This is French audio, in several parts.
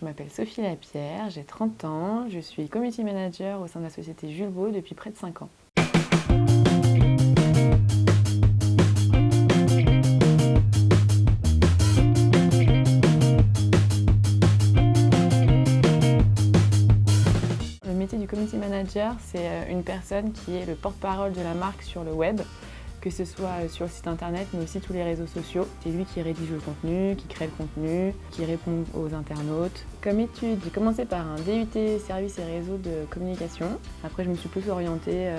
Je m'appelle Sophie Lapierre, j'ai 30 ans, je suis community manager au sein de la société Julbo depuis près de 5 ans. Le métier du community manager, c'est une personne qui est le porte-parole de la marque sur le web, que ce soit sur le site internet mais aussi tous les réseaux sociaux. C'est lui qui rédige le contenu, qui crée le contenu, qui répond aux internautes. Comme étude, j'ai commencé par un DUT services et réseaux de communication. Après, je me suis plus orientée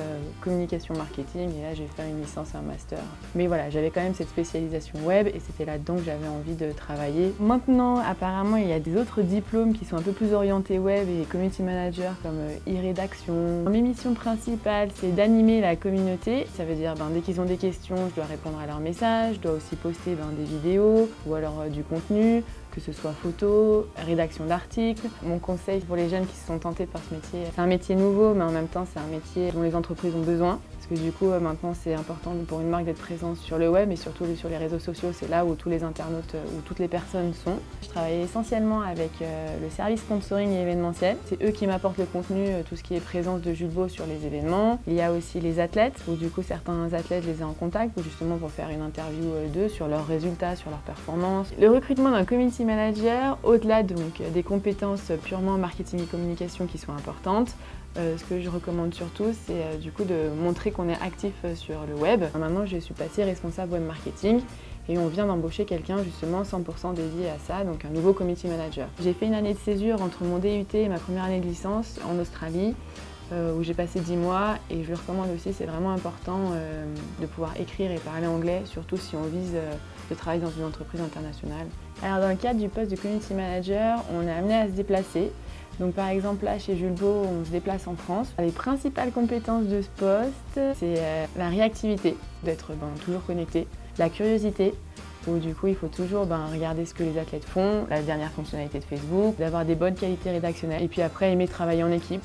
communication marketing et là, j'ai fait une licence et un master. Mais voilà, j'avais quand même cette spécialisation web et c'était là-dedans que j'avais envie de travailler. Maintenant, apparemment, il y a des autres diplômes qui sont un peu plus orientés web et community manager comme e-rédaction. Mes missions principales, c'est d'animer la communauté. Ça veut dire dès qu'ils ont des questions, je dois répondre à leurs messages, je dois aussi poster des vidéos ou alors du contenu, que ce soit photos, rédaction d'articles. Mon conseil pour les jeunes qui se sont tentés par ce métier, c'est un métier nouveau mais en même temps c'est un métier dont les entreprises ont besoin. Parce que du coup maintenant c'est important pour une marque d'être présente sur le web et surtout sur les réseaux sociaux, c'est là où tous les internautes, où toutes les personnes sont. Je travaille essentiellement avec le service sponsoring et événementiel. C'est eux qui m'apportent le contenu, tout ce qui est présence de Julbo sur les événements. Il y a aussi les athlètes, où du coup certains athlètes je les ai en contact, justement pour faire une interview d'eux sur leurs résultats, sur leurs performances. Le recrutement d'un community manager, au-delà donc des compétences purement marketing et communication qui sont importantes, ce que je recommande surtout, c'est du coup de montrer qu'on est actif sur le web. Maintenant, je suis passée responsable web marketing et on vient d'embaucher quelqu'un justement 100% dédié à ça, donc un nouveau community manager. J'ai fait une année de césure entre mon DUT et ma première année de licence en Australie, où j'ai passé 10 mois et je le recommande aussi, c'est vraiment important de pouvoir écrire et parler anglais, surtout si on vise de travailler dans une entreprise internationale. Alors dans le cadre du poste de community manager, on est amené à se déplacer. Donc par exemple là chez Julbo, on se déplace en France. Les principales compétences de ce poste, c'est la réactivité, d'être toujours connecté, la curiosité, où du coup il faut toujours regarder ce que les athlètes font, la dernière fonctionnalité de Facebook, d'avoir des bonnes qualités rédactionnelles et puis après aimer travailler en équipe.